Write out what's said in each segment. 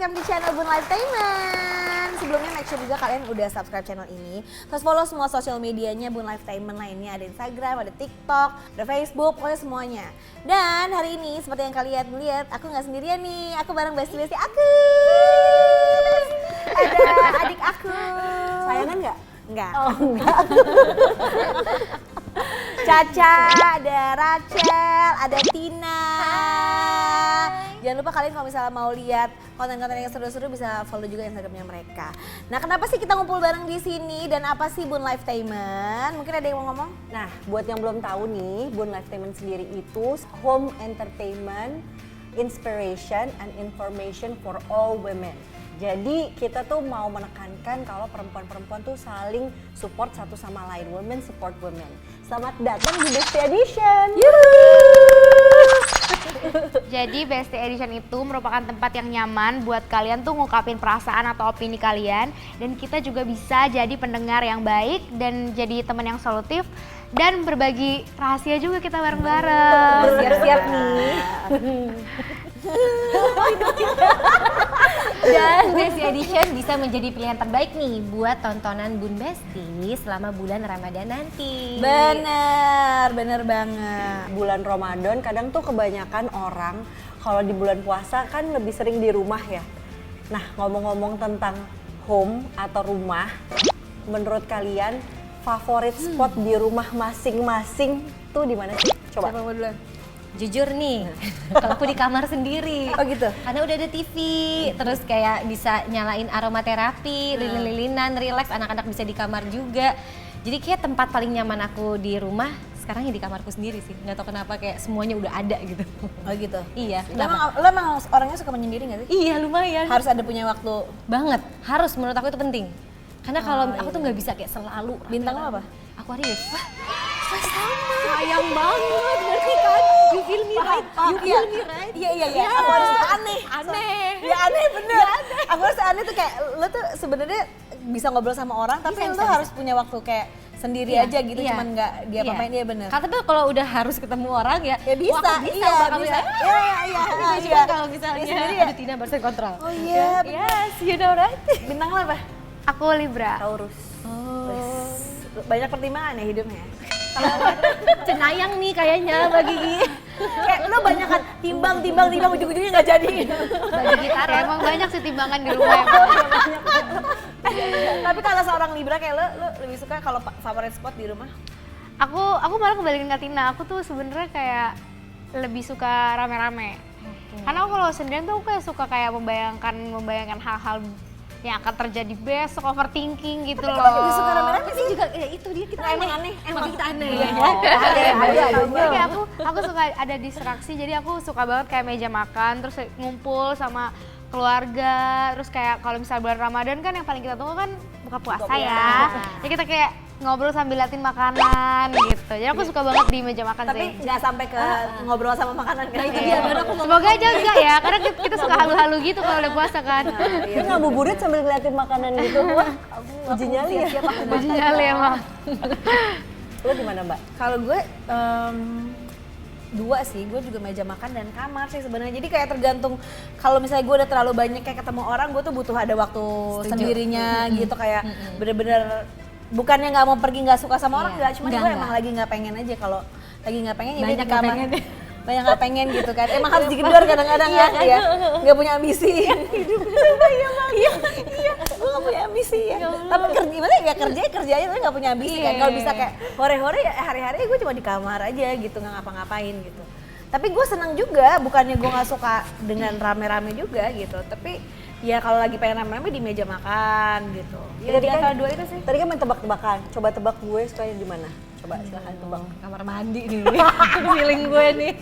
welcome di channel Bun Lifetainment. Sebelumnya make sure juga kalian udah subscribe channel ini. Terus follow semua sosial medianya Bun Lifetainment lainnya. Ada Instagram, ada TikTok, ada Facebook, pokoknya semuanya. Dan hari ini seperti yang kalian lihat, aku nggak sendirian nih. Aku bareng bestie-bestie aku. Ada adik aku. Sayangan nggak? Enggak. Oh, enggak. Caca, ada Rachel, ada Tina. Jangan lupa kalian kalau misalnya mau lihat konten-konten yang seru-seru bisa follow juga Instagramnya mereka. Nah, kenapa sih kita ngumpul bareng di sini dan apa sih Bun Lifetainment? Mungkin ada yang mau ngomong? Nah, buat yang belum tahu nih, Bun Lifetainment sendiri itu home entertainment, inspiration, and information for all women. Jadi kita tuh mau menekankan kalau perempuan-perempuan tuh saling support satu sama lain, women support women. Selamat datang di Bestie Edition. Jadi Bestie Edition itu merupakan tempat yang nyaman buat kalian tuh ngungkapin perasaan atau opini kalian. Dan kita juga bisa jadi pendengar yang baik dan jadi teman yang solutif. Dan berbagi rahasia juga kita bareng-bareng. Siap-siap nih. Dan Bestie Edition bisa menjadi pilihan terbaik nih buat tontonan Bun Bestie selama bulan Ramadan nanti. Bener banget. Bulan Ramadan kadang tuh kebanyakan orang kalau di bulan puasa kan lebih sering di rumah ya. Nah, ngomong-ngomong tentang home atau rumah, menurut kalian favorit spot di rumah masing-masing tuh di mana sih? Coba. Siapa mau duluan? Jujur nih, kalau aku di kamar sendiri. Oh gitu? Karena udah ada TV, terus kayak bisa nyalain aromaterapi, lilin-lilinan, relax, anak-anak bisa di kamar juga. Jadi kayak tempat paling nyaman aku di rumah sekarang ya di kamarku sendiri sih. Nggak tahu kenapa kayak semuanya udah ada gitu. Oh gitu? Iya. Lo emang orangnya suka menyendiri gak sih? Iya lumayan. Harus ada punya waktu. Banget, harus menurut aku itu penting. Karena kalau aku tuh iya. nggak bisa kayak selalu. Bintang lo apa? Aku Aries. Wah, sayang banget, ngerti kan? You feel me right? You feel me right? Iya. Aku harus aneh. Ya aneh bener. Aku harus aneh tuh kayak lo tuh sebenarnya bisa ngobrol sama orang tapi lo harus punya waktu kayak sendiri Iya, aja gitu, iya. cuman nggak dia Iya. apain dia bener. Tapi kalau udah harus ketemu orang ya, Ya bisa, wah, aku bisa, iya, bakal bisa. bisa. Iya. Tapi juga kalau misalnya Dia sendiri ya? ada Tina barusan kontrol. Oh iya, Yes, you know right? bintang lo apa? Aku Libra. Taurus. Banyak pertimbangan ya hidupnya. Cenayang nih kayaknya bagi Gigi. Kayak lo banyak kan timbang ujung-ujungnya nggak jadi. Bagi gitar emang banyak sih timbangan di rumah. Tapi kalau seorang Libra kayak lo lebih suka kalau favorit spot di rumah? Aku malah kebalikin ke Tina. Aku tuh sebenarnya kayak lebih suka rame-rame. Karena aku kalau sendirian tuh aku kayak suka kayak membayangkan hal-hal yang akan terjadi besok, overthinking gitu loh. Lo lebih suka rame-rame Sih juga ya itu dia kita aneh. Emang kita aneh ya. Jadi kayak aku suka ada distraksi, jadi aku suka banget kayak meja makan, terus ngumpul sama keluarga, terus kayak kalau misalnya bulan Ramadan kan yang paling kita tunggu kan buka puasa ya. Ya kita kayak ngobrol sambil liatin makanan gitu. Jadi aku suka banget di meja makan Tapi sih. nggak sampai ke ngobrol sama makanan kan? Itu dia baru aku Semoga aja enggak ya, karena kita suka halu-halu gitu kalau udah puasa kan. Lu ngabuburit sambil ngeliatin makanan gitu. Wah, uji nyali ya. Uji nyali emang. Lo gimana, Mbak? Kalau gue dua sih, gue juga meja makan dan kamar sih sebenarnya. Jadi kayak tergantung kalau misalnya gue udah terlalu banyak kayak ketemu orang, gue tuh butuh ada waktu sendirinya gitu kayak bener-bener bukannya nggak mau pergi nggak suka sama orang nggak, cuma gue emang lagi nggak pengen aja. Kalau lagi nggak pengen ya di kamar. Banyak nggak pengen gitu kan, emang harus digedor kadang-kadang kan ya, nggak punya ambisi. Iya, gue nggak punya ambisi ya. Tapi gimana ya kerja aja tapi nggak punya ambisi kan. Kalau bisa kayak hore-hore ya hari-hari gue cuma di kamar aja gitu, nggak ngapa-ngapain gitu. Tapi gue seneng juga, bukannya gue nggak suka dengan rame-rame juga gitu. Tapi ya kalau lagi pengen rame-rame di meja makan gitu. Ya di antara dua itu sih. Tadi kan main tebak-tebakan. Coba tebak gue sukanya di mana? Coba silahkan tebak. kamar mandi nih. Feeling gue nih.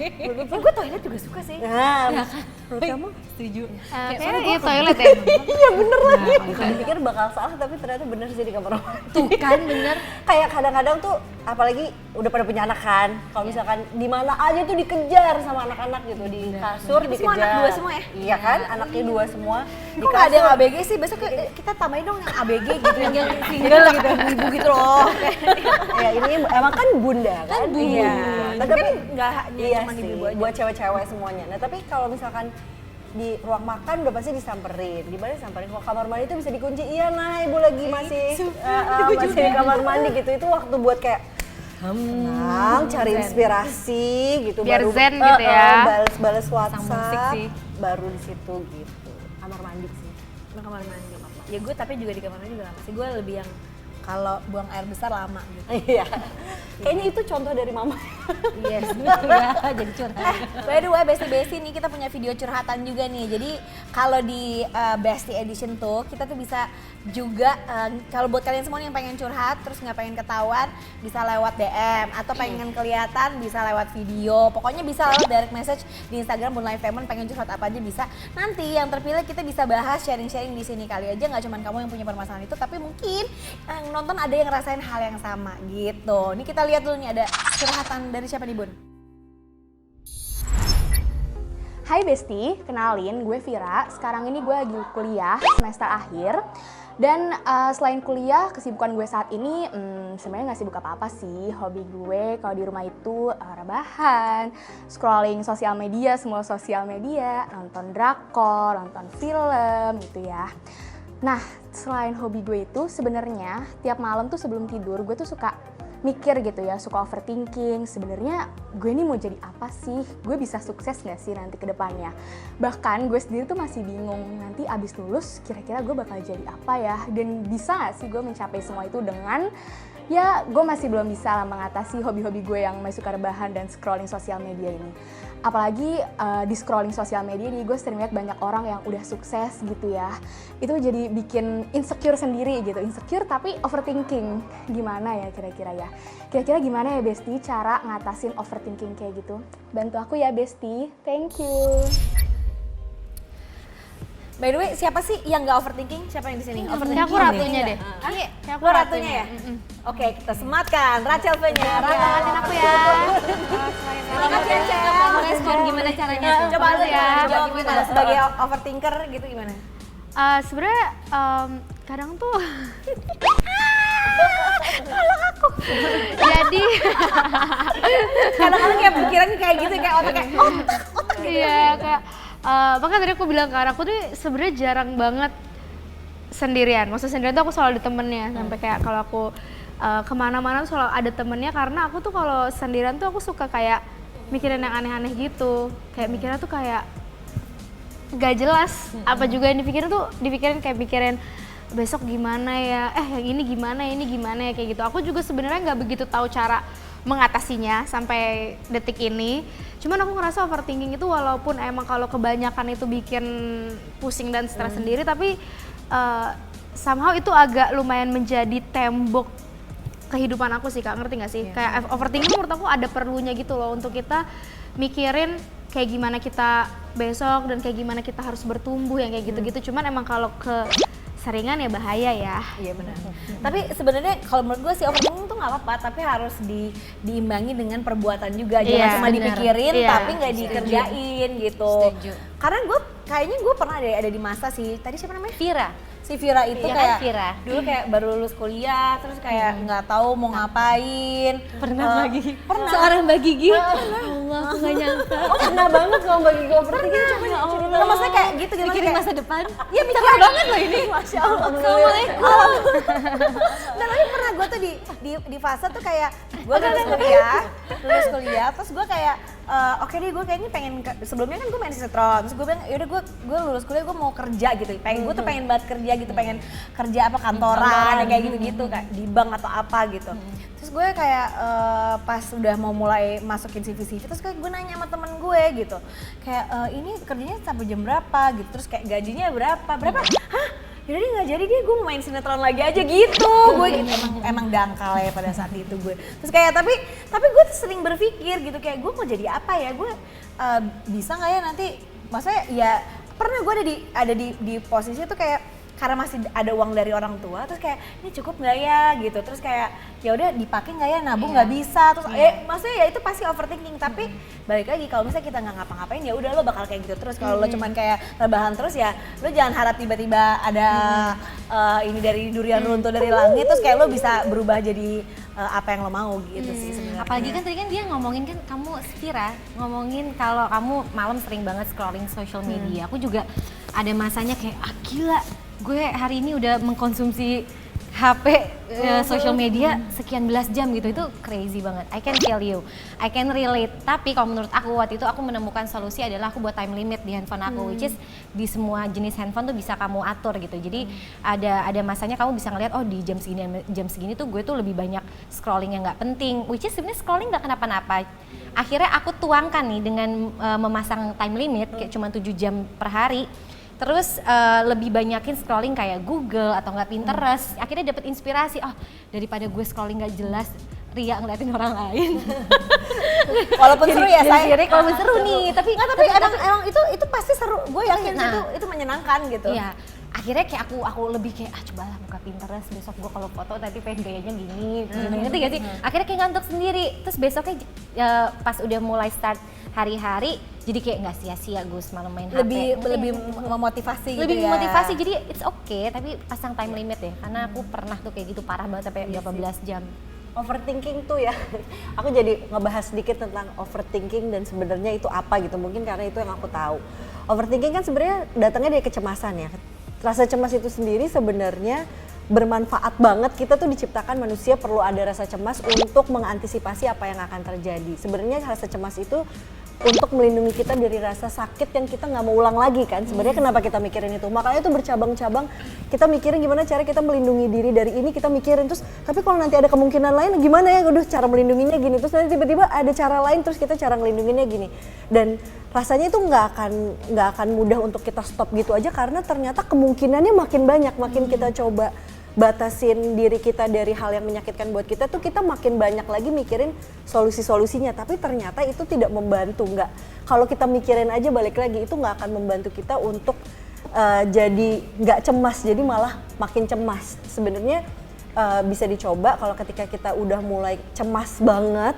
Gue toilet juga suka sih. Nah, menurut kamu? Setuju. Kayaknya di toilet ya. Iya bener lagi. Dipikir bakal salah tapi ternyata bener sih di kamar mandi. Tuh kan bener. Kayak kadang-kadang tuh apalagi udah pada punya anak kan. Kalau misalkan di mana aja tuh dikejar sama anak-anak gitu di kasur dikejar. Semua anak dua semua ya? Iya kan, anaknya dua semua. Kok nggak ada yang ABG sih? Besok kita tambahin dong yang ABG gitu, yang single gitu, ibu gitu loh. Ya ini emang kan bunda kan? Iya. Tapi kan nggak hanya iya cuma sih, ibu aja. buat cewek-cewek semuanya. Nah tapi kalau misalkan di ruang makan udah pasti disamperin, di mana disamperin. Kalau kamar mandi itu bisa dikunci, iya nah ibu lagi masih di kamar mandi gitu. Itu waktu buat kayak tenang, cari inspirasi gitu. Biar baru, zen gitu ya. Balas musik WhatsApp, sih. baru di situ gitu. Kamar mandi sih. Kamar mandi. Ya gue tapi juga di kamar mandi juga lama sih. Gue lebih yang kalau buang air besar lama gitu. Iya. Kayaknya itu contoh dari mama. Yes. Ya, jadi curhat. By the way, Bestie nih kita punya video curhatan juga nih. Jadi kalau di Bestie Edition tuh kita tuh bisa juga kalau buat kalian semua yang pengen curhat terus nggak pengen ketahuan bisa lewat DM atau pengen kelihatan bisa lewat video. Pokoknya bisa lewat direct message di Instagram Bun Live Temen, pengen curhat apa aja bisa. Nanti yang terpilih kita bisa bahas sharing-sharing di sini kali aja, nggak cuma kamu yang punya permasalahan itu tapi mungkin yang nonton ada yang ngerasain hal yang sama gitu. Ini kita lihat dulu nih ada curhatan dari siapa nih Bun? Hai Besti, kenalin gue Vira. Sekarang ini gue lagi kuliah semester akhir. Dan selain kuliah, kesibukan gue saat ini sebenarnya nggak sibuk apa-apa sih. Hobi gue kalau di rumah itu rebahan, scrolling sosial media, semua sosial media, nonton drakor, nonton film gitu ya. Nah, selain hobi gue itu sebenarnya tiap malam tuh sebelum tidur gue tuh suka mikir gitu ya, suka overthinking. Sebenarnya gue ini mau jadi apa sih? Gue bisa sukses nggak sih nanti ke depannya? Bahkan gue sendiri tuh masih bingung nanti abis lulus kira-kira gue bakal jadi apa ya? Dan bisa nggak sih gue mencapai semua itu dengan ya gue masih belum bisa lah mengatasi hobi-hobi gue yang masih suka rebahan dan scrolling sosial media ini. Apalagi di scrolling sosial media nih gue sering lihat banyak orang yang udah sukses gitu ya. Itu jadi bikin insecure sendiri gitu. Insecure tapi overthinking. Gimana ya kira-kira ya? Kira-kira gimana ya Besti cara ngatasin overthinking kayak gitu? Bantu aku ya Besti. Thank you. By the way, siapa sih yang nggak overthinking? Siapa yang di sini? Overthinking. Aku ratunya deh. Iya, Aku aku ratunya ya. Oke, kita sematkan. Rachel V-nya. Bangatin aku ya. Semangat ya, Cel. Mau respon gimana caranya tuh? Coba lu ya. jawab gimana sebagai overthinker gitu gimana? Sebenarnya kadang tuh jadi Kadang-kadang kayak pikirannya kayak gitu, kayak otak kayak otak gitu. iya kayak bahkan tadi aku bilang ke anakku tuh sebenarnya jarang banget sendirian. Maksudnya sendirian tuh aku selalu ada temennya. Sampai kayak kalau aku kemana-mana tuh selalu ada temennya, karena aku tuh kalau sendirian tuh aku suka kayak mikirin yang aneh-aneh gitu. Kayak mikirnya tuh kayak gak jelas. Apa juga yang dipikirin kayak pikirin besok gimana ya, yang ini gimana ya kayak gitu. Aku juga sebenarnya nggak begitu tahu cara mengatasinya sampai detik ini. Cuman aku ngerasa overthinking itu walaupun emang kalau kebanyakan itu bikin pusing dan stres sendiri, tapi somehow itu agak lumayan menjadi tembok kehidupan aku sih Kak, ngerti nggak sih? Kayak overthinking menurut aku ada perlunya gitu loh untuk kita mikirin kayak gimana kita besok dan kayak gimana kita harus bertumbuh yang kayak gitu-gitu. Cuman emang kalau ke seringan ya bahaya ya. Iya benar. Tapi sebenarnya kalau menurut gue sih overthinking tuh nggak apa-apa, tapi harus diimbangi dengan perbuatan juga. Jangan Iya, cuma benar. dipikirin Iya. tapi nggak dikerjain gitu. Setuju. Karena gue kayaknya gue pernah ada di masa sih. Tadi siapa namanya? Vira. Si Vira itu Iya kan, kayak Vira? dulu kayak baru lulus kuliah terus kayak nggak tahu mau ngapain. Pernah lagi. Pernah. Seorang Mbak Gigi. Allah, aku gak nyangka. Oh pernah banget kalau bagi gue overthinking. Coba Nggak, maksudnya kayak gitu gimana Mikirin kayak, masa depan. iya mikirin banget loh ini. Masya Allah. Assalamualaikum. Dan tapi pernah gue tuh di fase tuh kayak gue lulus kuliah terus gue kayak oke deh gue kayaknya pengen sebelumnya kan gue main sinetron terus gue bilang yaudah gue lulus kuliah gue mau kerja gitu gue tuh pengen banget kerja gitu, pengen kerja apa kantoran kayak gitu kayak di bank atau apa gitu. Terus gue kayak pas udah mau mulai masukin CV terus kayak gue nanya sama temen gue gitu kayak ini kerjanya sampai jam berapa gitu, terus kayak gajinya berapa hah yaudah deh nggak jadi deh gue mau main sinetron lagi aja gitu. Gue gitu emang dangkal ya pada saat itu gue. Terus kayak tapi gue tuh sering berpikir gitu kayak gue mau jadi apa ya, gue bisa nggak ya nanti, maksudnya ya pernah gue ada di posisi tuh kayak karena masih ada uang dari orang tua terus kayak ini cukup nggak ya gitu, terus kayak ya udah dipakai nggak ya, nabung nggak bisa, terus maksudnya ya itu pasti overthinking. Tapi balik lagi kalau misalnya kita nggak ngapa-ngapain ya udah lo bakal kayak gitu terus. Kalau lo cuman kayak rebahan terus ya lo jangan harap tiba-tiba ada ini dari durian runtuh dari langit terus kayak lo bisa berubah jadi apa yang lo mau gitu sih sebenarnya. Apalagi kan tadi kan dia ngomongin kan kamu Vira ngomongin kalau kamu malam sering banget scrolling social media. Aku juga ada masanya kayak gila, gue hari ini udah mengkonsumsi HP social media sekian belas jam gitu, itu crazy banget. I can feel you, I can relate. Tapi kalau menurut aku waktu itu aku menemukan solusi adalah aku buat time limit di handphone aku, which is di semua jenis handphone tuh bisa kamu atur gitu. Jadi ada masanya kamu bisa ngeliat di jam segini tuh gue tuh lebih banyak scrolling yang nggak penting, which is sebenarnya scrolling nggak kenapa-napa. Akhirnya aku tuangkan nih dengan memasang time limit kayak cuma 7 jam per hari. Terus lebih banyakin scrolling kayak Google atau nggak Pinterest. Akhirnya dapet inspirasi, daripada gue scrolling nggak jelas, ria ngeliatin orang lain. Walaupun seru ya saya. Walaupun seru nih, tapi emang itu pasti seru. Gue yakin itu menyenangkan gitu. Iya. Akhirnya kayak aku lebih kayak cobalah buka Pinterest, besok gue kalau foto tadi pengen gayanya gini, ngerti gak sih? Akhirnya kayak ngantuk sendiri. Terus besoknya pas udah mulai start hari-hari, jadi kayak nggak sia-sia gue semalam main HP. Lebih memotivasi gitu ya. Lebih memotivasi, jadi it's okay, tapi pasang time limit ya. Karena aku pernah tuh kayak gitu parah banget sampai 18 jam. Overthinking tuh ya, aku jadi ngebahas sedikit tentang overthinking dan sebenarnya itu apa gitu, mungkin karena itu yang aku tahu. Overthinking kan sebenarnya datangnya dari kecemasan ya. Rasa cemas itu sendiri sebenarnya bermanfaat banget. Kita tuh diciptakan manusia perlu ada rasa cemas untuk mengantisipasi apa yang akan terjadi. Sebenarnya rasa cemas itu untuk melindungi kita dari rasa sakit yang kita nggak mau ulang lagi kan. Sebenarnya kenapa kita mikirin itu? Makanya itu bercabang-cabang. Kita mikirin gimana cara kita melindungi diri dari ini, kita mikirin terus. Tapi kalau nanti ada kemungkinan lain gimana ya? Udah cara melindunginya gini. Terus nanti tiba-tiba ada cara lain, terus kita cara melindunginya gini. Dan rasanya itu nggak akan mudah untuk kita stop gitu aja karena ternyata kemungkinannya makin banyak, makin kita coba batasin diri kita dari hal yang menyakitkan buat kita tuh kita makin banyak lagi mikirin solusi-solusinya, tapi ternyata itu tidak membantu. Nggak, kalau kita mikirin aja balik lagi itu nggak akan membantu kita untuk jadi nggak cemas, jadi malah makin cemas. Sebenarnya bisa dicoba kalau ketika kita udah mulai cemas banget,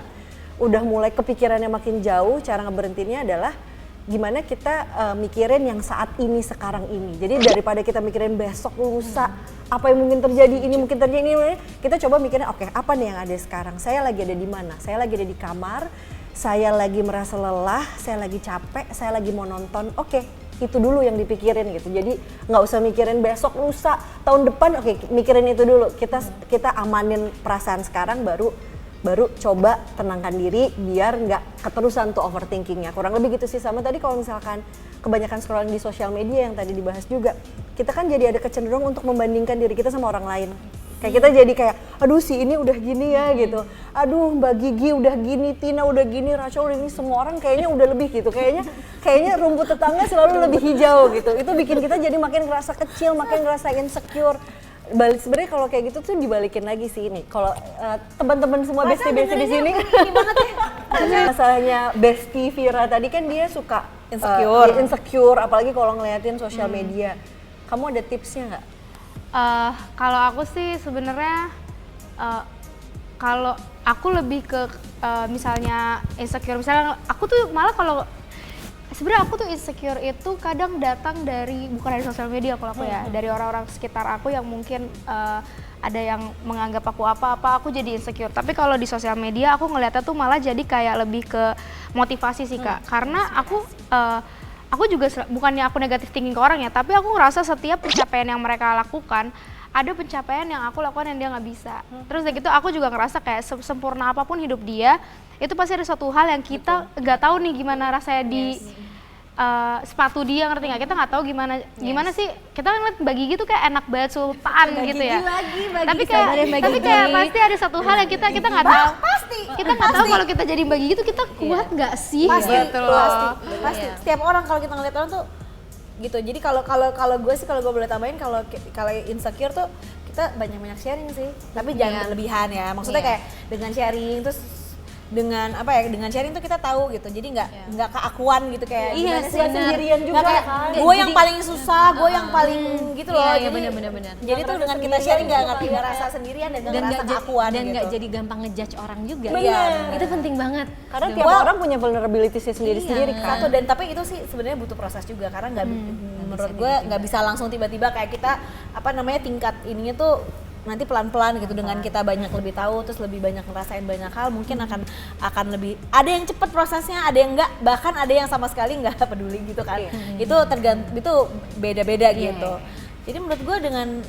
udah mulai kepikirannya makin jauh, cara ngeberhentinya adalah gimana kita mikirin yang saat ini, sekarang ini. Jadi daripada kita mikirin besok, lusa, apa yang mungkin terjadi, ini mungkin terjadi, ini, kita coba mikirin oke, apa nih yang ada sekarang? Saya lagi ada di mana? Saya lagi ada di kamar, saya lagi merasa lelah, saya lagi capek, saya lagi mau nonton. Oke, itu dulu yang dipikirin gitu. Jadi nggak usah mikirin besok, lusa, tahun depan. Oke, mikirin itu dulu. Kita amanin perasaan sekarang, baru coba tenangkan diri biar nggak keterusan tuh overthinkingnya. Kurang lebih gitu sih. Sama tadi kalau misalkan kebanyakan scrolling di sosial media yang tadi dibahas juga, kita kan jadi ada kecenderungan untuk membandingkan diri kita sama orang lain. Kayak kita jadi kayak, aduh si ini udah gini ya gitu, aduh Mbak Gigi udah gini, Tina udah gini, Rachel udah gini, semua orang kayaknya udah lebih gitu. Kayaknya rumput tetangga selalu lebih hijau gitu. Itu bikin kita jadi makin ngerasa kecil, makin ngerasa insecure. Sebenarnya kalau kayak gitu tuh dibalikin lagi sih ini. Kalau teman-teman semua bestie-bestie di sini, masalahnya bestie Vira tadi kan dia suka insecure, apalagi kalau ngeliatin sosial media. Kamu ada tipsnya nggak? Kalau aku sih sebenarnya kalau aku lebih ke misalnya insecure, misalnya aku tuh malah kalau sebenarnya aku tuh insecure itu kadang datang bukan dari sosial media kalau aku ya, dari orang-orang sekitar aku yang mungkin ada yang menganggap aku apa-apa, aku jadi insecure. Tapi kalau di sosial media aku ngeliatnya tuh malah jadi kayak lebih ke motivasi sih Kak, karena aku juga bukannya aku negatif thinking ke orang ya, tapi aku ngerasa setiap pencapaian yang mereka lakukan ada pencapaian yang aku lakukan yang dia nggak bisa. Terus dari gitu aku juga ngerasa kayak sempurna apapun hidup dia, itu pasti ada suatu hal yang kita nggak tahu nih gimana rasanya di sepatu dia, ngerti nggak? Kita nggak tahu gimana sih. Kita kan ngeliat Mbak Gigi tuh kayak enak banget sultan gitu ya. Tapi kayak pasti ada satu hal yang kita nggak tahu. Kita nggak tahu kalau kita jadi Mbak Gigi tuh kita kuat nggak sih? Gitu loh. Pasti. Setiap orang kalau kita ngeliat orang tuh gitu. Jadi kalau gue sih, kalau gue boleh tambahin, kalau insecure tuh kita banyak sharing sih. Tapi jangan berlebihan ya. Maksudnya kayak dengan sharing terus dengan sharing tuh kita tahu gitu, jadi nggak keakuan gitu kayak sendirian juga kan. Gue yang paling susah, gue yang paling gitu loh. Iya, benar. Jadi tuh dengan kita sharing nggak rasa sendirian dan nggak rasa keakuan dan nggak gitu. jadi gampang ngejudge orang juga. Benar. Itu penting banget. Karena tiap orang punya vulnerability-nya sendiri-sendiri kan. Satu, dan tapi itu sih sebenarnya butuh proses juga karena menurut gue nggak bisa langsung tiba-tiba kayak kita tingkat ininya tuh nanti pelan-pelan gitu dengan kita banyak lebih tahu terus lebih banyak ngerasain banyak hal mungkin akan lebih ada yang cepet prosesnya, ada yang enggak, bahkan ada yang sama sekali nggak peduli gitu kan. Itu itu beda-beda gitu. Jadi menurut gue dengan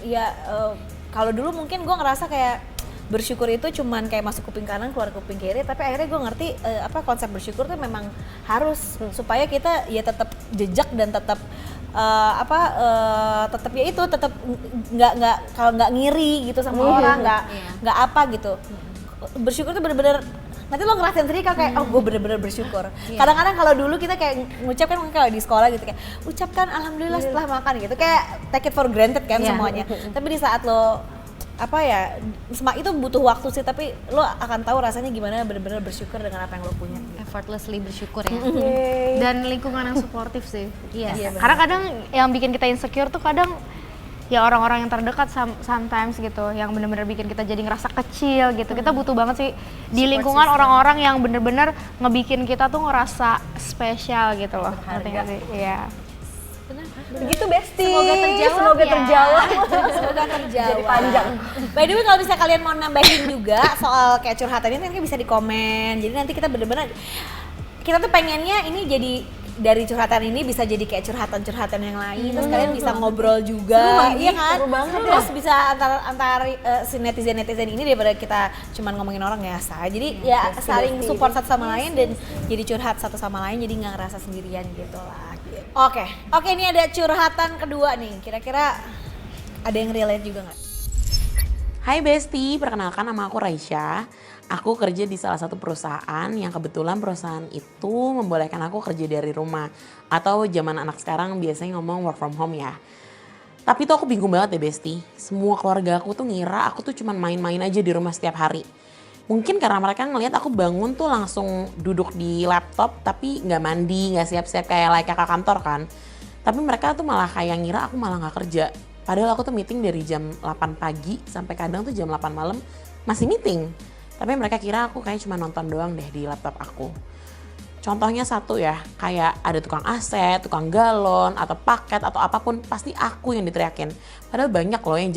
kalau dulu mungkin gue ngerasa kayak bersyukur itu cuman kayak masuk kuping kanan keluar kuping kiri, tapi akhirnya gue ngerti konsep bersyukur tuh memang harus supaya kita ya tetap jejak dan tetap tetap ya itu tetap nggak kalau nggak ngiri gitu sama orang, nggak apa gitu. Bersyukur tuh bener-bener nanti lo ngerasain sendiri kayak gue bener-bener bersyukur. Kadang-kadang kalau dulu kita kayak ngucapkan mungkin kalau di sekolah gitu kayak ucapkan alhamdulillah setelah makan gitu, kayak take it for granted kan semuanya. Tapi di saat lo itu butuh waktu sih, tapi lo akan tahu rasanya gimana bener-bener bersyukur dengan apa yang lo punya. Effortlessly bersyukur ya. Dan lingkungan yang suportif sih. Iya. Karena kadang yang bikin kita insecure tuh kadang ya orang-orang yang terdekat sometimes gitu, yang bener-bener bikin kita jadi ngerasa kecil gitu. Kita butuh banget sih di lingkungan orang-orang yang bener-bener ngebikin kita tuh ngerasa spesial gitu loh. Ngerti nggak sih? Iya. Begitu Besti. Semoga terjawab Semoga ya. terjawab. Semoga terjawab. Jadi panjang. By the way kalau misalnya kalian mau nambahin juga soal kayak curhatan ini nanti bisa di komen. Jadi nanti kita bener-bener kita tuh pengennya ini jadi dari curhatan ini bisa jadi kayak curhatan-curhatan yang lain, terus kalian bisa ngobrol juga, iya kan? Seru banget terus bisa antar si netizen ini daripada kita cuman ngomongin orang ya, jadi ya saling support satu sama lain dan jadi curhat satu sama lain, jadi nggak ngerasa sendirian gitu lah. Oke, ini ada curhatan kedua nih, kira-kira ada yang relate juga nggak? Hai Besti, perkenalkan nama aku Raisya. Aku kerja di salah satu perusahaan yang kebetulan perusahaan itu membolehkan aku kerja dari rumah. Atau zaman anak sekarang biasanya ngomong work from home ya. Tapi tuh aku bingung banget ya Besti. Semua keluarga aku tuh ngira aku tuh cuman main-main aja di rumah setiap hari. Mungkin karena mereka ngelihat aku bangun tuh langsung duduk di laptop tapi gak mandi, gak siap-siap kayak kakak kantor kan. Tapi mereka tuh malah kayak ngira aku malah gak kerja. Padahal aku tuh meeting dari jam 8 pagi sampai kadang tuh jam 8 malam masih meeting. Tapi mereka kira aku kayak cuma nonton doang deh di laptop aku. Contohnya satu ya, kayak ada tukang aset, tukang galon, atau paket, atau apapun, pasti aku yang diteriakin. Padahal banyak loh yang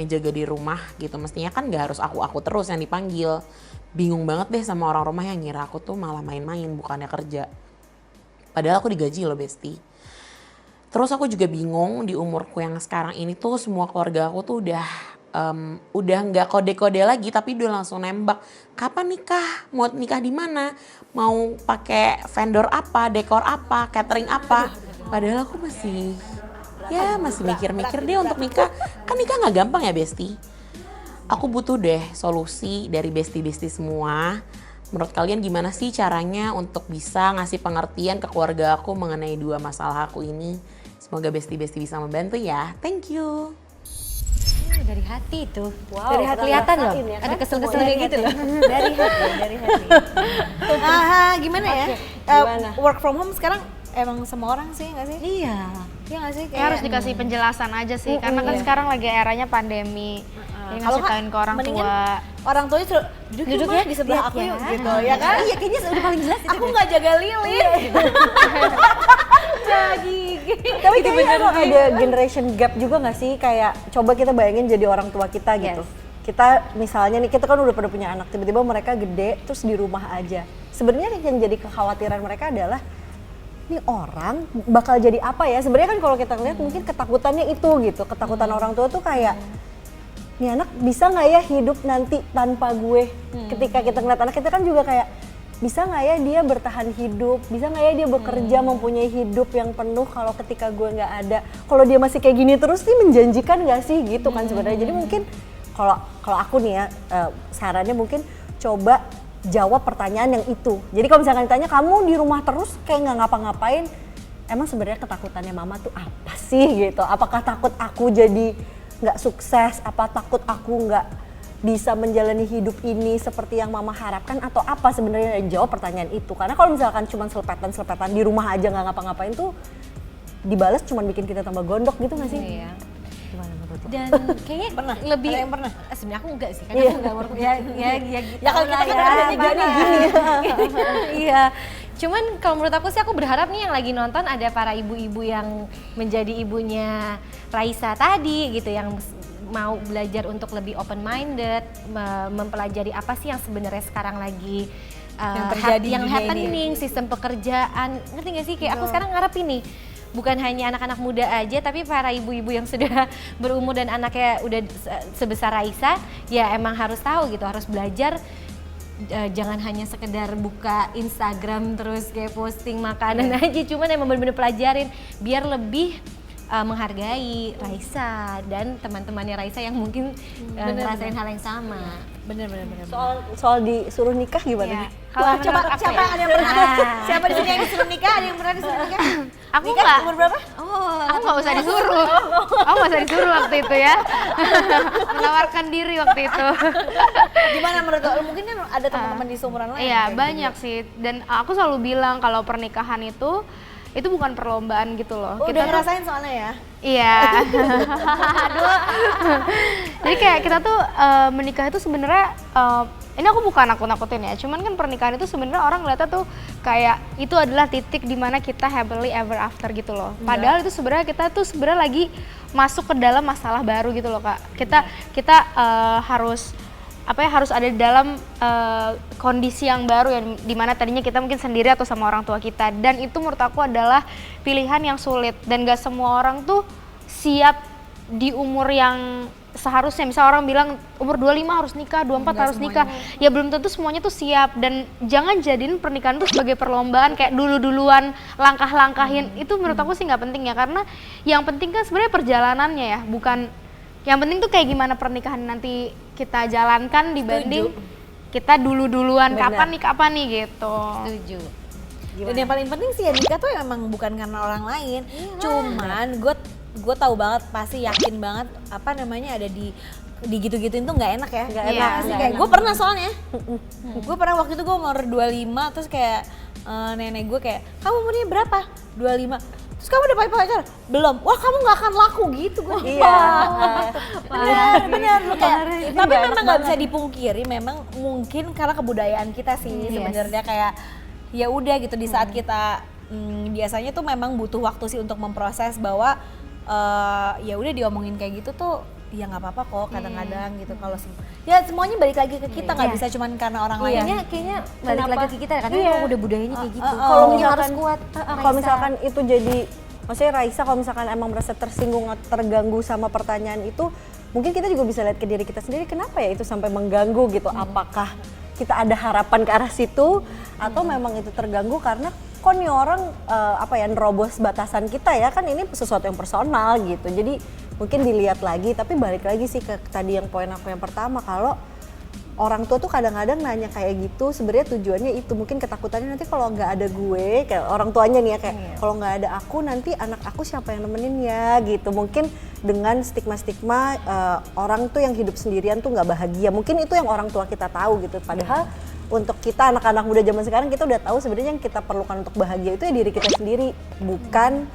jaga di rumah gitu. Mestinya kan gak harus aku terus yang dipanggil. Bingung banget deh sama orang rumah yang ngira aku tuh malah main-main, bukannya kerja. Padahal aku digaji loh Besti. Terus aku juga bingung di umurku yang sekarang ini tuh semua keluarga aku tuh udah nggak kode-kode lagi tapi udah langsung nembak. Kapan nikah? Mau nikah di mana? Mau pakai vendor apa? Dekor apa? Catering apa? Padahal aku masih mikir-mikir deh untuk nikah. Kan nikah nggak gampang ya Besti. Aku butuh deh solusi dari Besti-Besti semua. Menurut kalian gimana sih caranya untuk bisa ngasih pengertian ke keluarga aku mengenai dua masalah aku ini? Semoga Besti-Besti bisa membantu ya. Thank you. Dari hati itu. Wow, dari hati kelihatan loh. ya kan? Ada kesel-keselnya gitu loh. Dari hati. Gimana ya? Gimana? Work from home sekarang emang semua orang sih nggak sih? Iya. Iya nggak sih? Ya harus dikasih penjelasan aja sih, karena kan sekarang lagi eranya pandemi. Jadi Kalau ngasih nggak, tauin ke orang mendingan tua. Orang tuanya suruh duduk ya di sebelah aku yuk gitu ya kan? Iya kayaknya udah paling jelas. Aku nggak jaga lilin. Jadi. Tapi kayaknya ada generation gap juga nggak sih? Kayak coba kita bayangin jadi orang tua kita gitu. Kita misalnya nih, kita kan udah pada punya anak, tiba-tiba mereka gede terus di rumah aja. Sebenarnya yang jadi kekhawatiran mereka adalah nih orang bakal jadi apa ya? Sebenarnya kan kalau kita lihat mungkin ketakutannya itu gitu. Ketakutan orang tua tuh kayak nih anak bisa nggak ya hidup nanti tanpa gue? Ketika kita ngeliat anak kita kan juga kayak bisa nggak ya dia bertahan hidup, bisa nggak ya dia bekerja mempunyai hidup yang penuh kalau ketika gue nggak ada. Kalau dia masih kayak gini terus sih menjanjikan nggak sih gitu kan sebenarnya. Jadi mungkin kalau aku nih ya sarannya mungkin coba jawab pertanyaan yang itu. Jadi kalau misalkan ditanya kamu di rumah terus kayak nggak ngapa-ngapain, emang sebenarnya ketakutannya mama tuh apa sih gitu? Apakah takut aku jadi nggak sukses? Apa takut aku nggak bisa menjalani hidup ini seperti yang mama harapkan atau apa sebenarnya? Jawab pertanyaan itu, karena kalau misalkan cuma selepetan di rumah aja nggak ngapa-ngapain tuh dibalas cuma bikin kita tambah gondok gitu nggak sih? Iya. Gimana menurut lo? Dan kayaknya Pernah? lebih Ada yang pernah? Sebenarnya aku enggak sih, karena aku enggak work Ya kalau kita kan kerjanya gini. Iya. Cuman kalau menurut aku sih aku berharap nih yang lagi nonton ada para ibu-ibu yang menjadi ibunya Raisa tadi gitu, yang mau belajar untuk lebih open minded, mempelajari apa sih yang sebenarnya sekarang lagi Yang terjadi di yang dunia happening, sistem pekerjaan, ngerti gak sih? Kayak aku sekarang ngarep ini, bukan hanya anak-anak muda aja, tapi para ibu-ibu yang sudah berumur dan anaknya udah sebesar Raisa, ya emang harus tahu gitu, harus belajar. Jangan hanya sekedar buka Instagram terus kayak posting makanan aja, cuman emang bener-bener pelajarin biar lebih menghargai Raisa dan teman-temannya Raisa yang mungkin ngerasain hal yang sama. Bener. Soal disuruh nikah gimana? Iya. Wah, Kalau coba menurut aku siapa ya, ada yang pernah? Siapa di sini yang disuruh nikah? Ada yang pernah disuruh nikah? aku Nikah nggak, umur berapa? aku nggak usah disuruh, aku nggak usah disuruh waktu itu ya, menawarkan diri waktu itu. Gimana menurut lo? Mungkin kan ada teman-teman di seumuran lain. Iya kayak banyak sih, dan aku selalu bilang kalau pernikahan itu bukan perlombaan gitu loh. Oh, udah ngerasain soalnya ya? Iya. Aduh. Jadi kayak kita tuh menikah itu sebenarnya ini aku bukan nakut-nakutin ya, cuman kan pernikahan itu sebenarnya orang ngeliatnya tuh kayak itu adalah titik dimana kita happily ever after gitu loh. Padahal itu sebenarnya kita tuh sebenarnya lagi masuk ke dalam masalah baru gitu loh Kak. Kita harus harus ada di dalam kondisi yang baru yang dimana tadinya kita mungkin sendiri atau sama orang tua kita, dan itu menurut aku adalah pilihan yang sulit dan gak semua orang tuh siap di umur yang seharusnya. Misal orang bilang umur 25 harus nikah, 24 harus nikah, ya belum tentu semuanya tuh siap. Dan jangan jadiin pernikahan tuh sebagai perlombaan kayak duluan langkah-langkahin. Itu menurut aku sih nggak penting ya, karena yang penting kan sebenarnya perjalanannya ya, bukan yang penting tuh kayak gimana pernikahan nanti kita jalankan dibanding kita duluan kapan nih gitu. Setuju. Dan yang paling penting sih ya nikah tuh emang bukan karena orang lain. Cuman gue tahu banget, pasti yakin banget ada di gitu-gituin tuh nggak enak ya. Nggak Iya, enak. Pasti kayak gue pernah soalnya. Gue pernah waktu itu gue umur 25 terus kayak nenek gue kayak, "Kamu umurnya berapa?" 25. Terus kamu udah punya pacar? Belum. Wah, kamu nggak akan laku gitu gue. Iya. Bener lu kayak. Tapi memang nggak bisa dipungkiri, memang mungkin karena kebudayaan kita sih sebenarnya kayak ya udah gitu di saat kita biasanya tuh memang butuh waktu sih untuk memproses bahwa ya udah diomongin kayak gitu tuh ya nggak apa-apa kok kadang-kadang gitu. Kalau ya semuanya balik lagi ke kita, nggak bisa cuman karena orang lain. Kayaknya balik lagi ke kita karena emang udah budayanya kayak gitu. Kalau Yang misalkan harus kuat. kalau misalkan itu jadi, maksudnya Raisa kalau misalkan emang merasa tersinggung atau terganggu sama pertanyaan itu, mungkin kita juga bisa lihat ke diri kita sendiri, kenapa ya itu sampai mengganggu gitu. Apakah kita ada harapan ke arah situ atau memang itu terganggu karena kok nih orang nerobos batasan kita ya, kan ini sesuatu yang personal gitu. Jadi mungkin dilihat lagi, tapi balik lagi sih ke tadi yang poin aku yang pertama, kalau orang tua tuh kadang-kadang nanya kayak gitu sebenarnya tujuannya itu, mungkin ketakutannya nanti kalau nggak ada gue, kayak orang tuanya nih ya, kayak kalau nggak ada aku nanti anak aku siapa yang nemenin ya gitu. Mungkin dengan stigma-stigma orang tuh yang hidup sendirian tuh nggak bahagia, mungkin itu yang orang tua kita tahu gitu. Padahal untuk kita anak-anak muda zaman sekarang, kita udah tahu sebenarnya yang kita perlukan untuk bahagia itu ya diri kita sendiri, bukan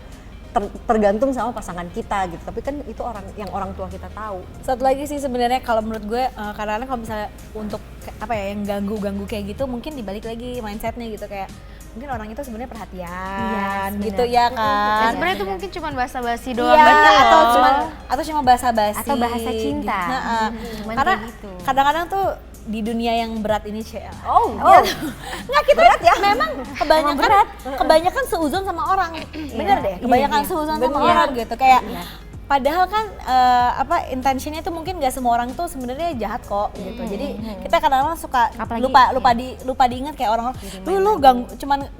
tergantung sama pasangan kita gitu. Tapi kan itu orang tua kita tahu. Satu lagi sih sebenarnya kalau menurut gue kadang-kadang kalau misalnya untuk yang ganggu kayak gitu, mungkin dibalik lagi mindsetnya gitu, kayak mungkin orang itu sebenarnya perhatian gitu ya kan. Sebenarnya itu mungkin cuma basa-basi doang. Iya, atau cuma basa-basi Atau bahasa cinta. Gitu. Cuman Karena kayak gitu. kadang-kadang tuh di dunia yang berat ini Oh. nggak, kita berat ya. Memang kebanyakan seuzon sama orang. Bener deh, kebanyakan seuzon sama orang gitu kayak. Padahal kan intentionnya tuh mungkin gak semua orang tuh sebenarnya jahat kok gitu. Jadi kita kadang-kadang suka lupa diingat kayak orang-orang dulu ganggu,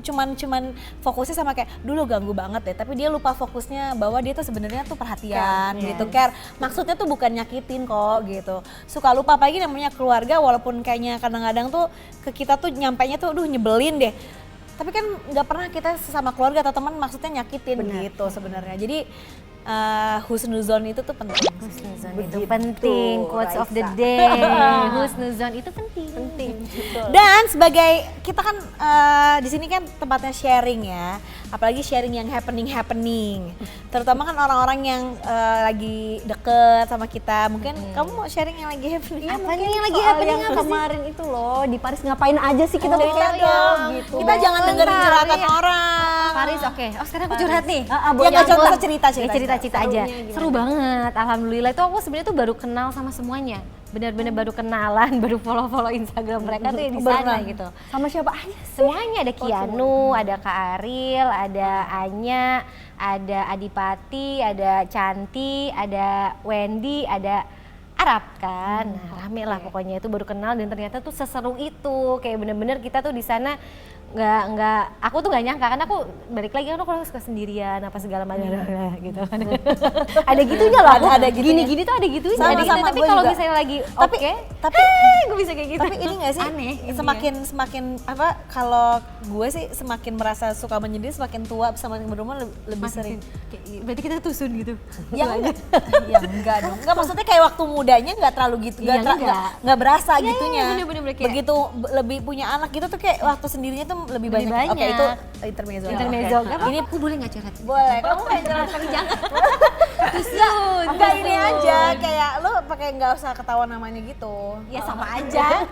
cuman fokusnya sama kayak dulu ganggu banget deh, tapi dia lupa fokusnya bahwa dia tuh sebenarnya tuh perhatian gitu, care. Maksudnya tuh bukan nyakitin kok gitu. Suka lupa, apalagi namanya keluarga, walaupun kayaknya kadang-kadang tuh ke kita tuh nyampainya tuh nyebelin deh. Tapi kan nggak pernah kita sesama keluarga atau teman maksudnya nyakitin gitu sebenarnya. Jadi husnuzon itu tuh penting. Husnuzon itu penting, quotes of the day. Husnuzon itu penting. Dan sebagai kita kan di sini kan tempatnya sharing ya, apalagi sharing yang happening. Terutama kan orang-orang yang lagi deket sama kita. Mungkin kamu mau sharing yang lagi happening? Iya, Apa mungkin nih yang lagi soal happening yang apa sih? kemarin itu loh, di Paris ngapain aja sih kita tuh Cerita dong. gitu. Kita jangan dengerin curhatan orang. Paris, oke. Oh sekarang aku curhat nih. boleh. Ya, nggak ampun. usah cerita. Ya, cerita-cerita aja. Serunya gimana? Seru banget. Alhamdulillah itu aku sebenarnya tuh baru kenal sama semuanya. Benar-benar baru kenalan, baru follow Instagram mereka tuh ya di sana gitu. Sama siapa aja? Semuanya ada Kianu, ada Kak Aril, ada Anya, ada Adipati, ada Canti, ada Wendy, ada Arab kan. Nah, rame lah pokoknya itu baru kenal dan ternyata tuh seseru itu. Kayak bener-bener kita tuh di sana nggak aku tuh nggak nyangka kan aku balik lagi kan aku suka sendirian apa segala macam gitu kan. Ada gitunya loh. Ada gitunya. Gini-gini tuh ada gitunya. Sama, Ada gitu. sama, Tapi gue kalau juga. misalnya lagi Tapi- oke, tapi- gue bisa kayak gitu. Tapi ini nggak sih? Aneh. gitu ya. Semakin apa? Kalau gue sih semakin merasa suka menyendiri, semakin tua semakin berumur lebih sering. Berarti kita tusun gitu. Ya enggak, ya enggak dong. Enggak, maksudnya kayak waktu mudanya enggak terlalu gitu, Iya, enggak. berasa Iya, gitunya. iya, bener-bener kayak- Begitu lebih punya anak gitu tuh kayak waktu sendirinya tuh lebih banyak. Oke, itu intermezzo. Intermezzo. Oke. Ini aku boleh nggak curhat? Boleh, kamu pengen jalan tapi jangan. Enggak ini aja, kayak lo pakai nggak usah ketahuan namanya gitu. Ya sama aja.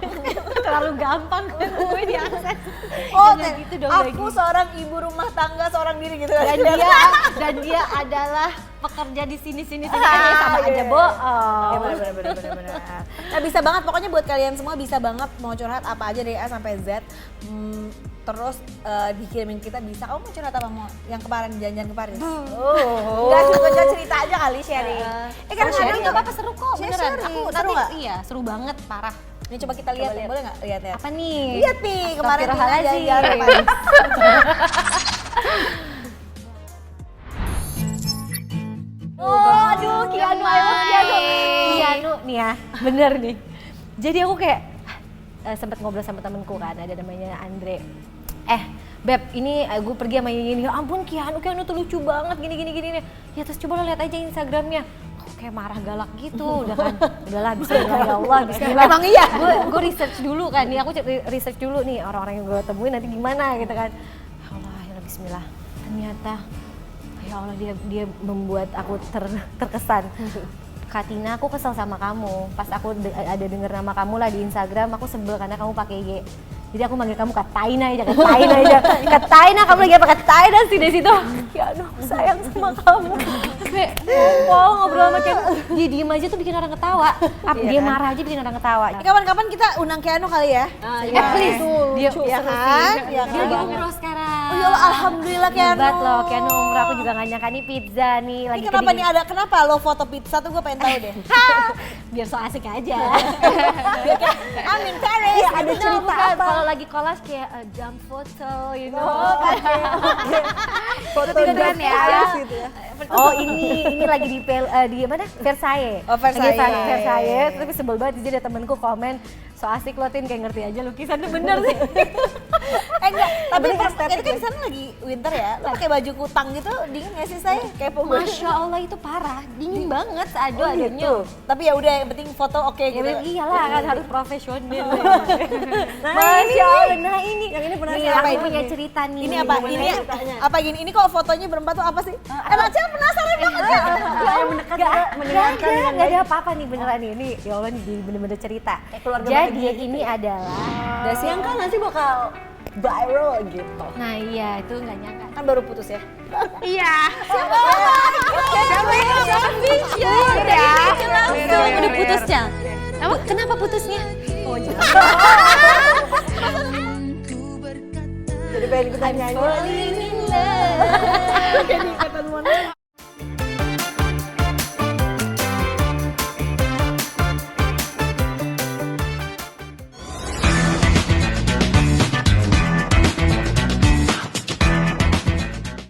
Terlalu gampang kan gue diakses. Oh, Jangan gitu dong, aku Bagi. seorang ibu rumah tangga seorang diri gitu. Dan dia adalah pekerja di sini ya sama aja bohong. Bener. Nah, bisa banget, pokoknya buat kalian semua bisa banget mau curhat apa aja dari A sampai Z. Terus dikirimin kita bisa. Kamu mau curhat apa mau yang kemarin jalan-jalan ke Paris? Enggak, cuma cerita aja kali sharing. Karena sharing kadang nggak apa-apa, seru kok Share- beneran. sharing. Aku Seru nanti nggak? iya seru banget parah. Ini coba kita lihat ya, boleh nggak lihat ya? Apa nih? Lihat nih, kemarin Tina Astagfirullahaladzim. jalan-jalan ke Paris. Aduh, Kianu, I love Kianu. Kianu nih ya, bener nih. Jadi aku kayak sempet ngobrol sama temenku kan, ada namanya Andre. Beb, ini gue pergi sama ini. Ya ampun Kianu tuh lucu banget gini. Ya terus coba lo lihat aja Instagramnya. Aku kayak marah galak gitu, udah kan. Udahlah, bismillah ya Allah, bismillah. Emang iya? Gue research dulu kan, nih aku research dulu nih orang-orang yang gue temuin nanti gimana gitu kan. Ya Allah, ya Allah, bismillah. Ternyata ya Allah dia membuat aku terkesan. Kak Tina, aku kesel sama kamu. Pas aku ada denger nama kamu lah di Instagram, aku sebel karena kamu pakai IG. Jadi aku manggil kamu Kak Taina aja. Kak Taina, kamu lagi apa Kak Taina sih di situ? Ya aduh, aku sayang sama kamu. Kayak ngobrol sama kayak dia diem aja tuh bikin orang ketawa. Dia marah aja bikin orang ketawa. Kapan-kapan kita undang Keanu kali ya? Please. Dia Ya kan? Ya dia lagi kan? umroh sekarang. Oh ya Allah, alhamdulillah Keanu. Hebat loh, Keanu umroh. Aku juga gak nyangka nih pizza nih. Ini kenapa nih kenapa lo foto pizza tuh gue pengen tahu deh. Biar so asik aja. Amin Paris. Ada cerita apa? Kalau lagi kolas kayak jump foto, you know. Foto Keren di ya. Paris gitu ya. Oh ini lagi di mana? Versailles. Oh, Versailles. Lagi Versailles. Tapi sebel banget jadi ada temenku komen so asik lo Tin, kayak ngerti aja lukisannya bener sih. Enggak, tapi Bener, pas estetik itu kan di sana lagi winter ya. Lo pakai baju kutang gitu dingin gak sih saya? Kepo gue. Masya Allah itu parah, dingin banget seadanya. Tapi ya udah yang penting foto oke Ya gitu. iyalah kan harus profesional. Masya Allah. Nah ini Yang ini penasaran. nih, aku Apa ini? punya cerita nih. Ini apa? Ini apa gini? Ini kok fotonya berempat tuh apa sih? Cel penasaran banget ya. Yang mendekat juga mendengarkan dengan Gak ada apa-apa nih beneran nih. Ini ya Allah nih bener-bener cerita. keluarga Jadi bahagia ini adalah yang kan nanti bakal viral gitu. nah iya itu nggak nyangka. Kan baru putus ya. Iya. Langsung udah putusnya. Kenapa putusnya? Jadi pengen ikutan nyanyi.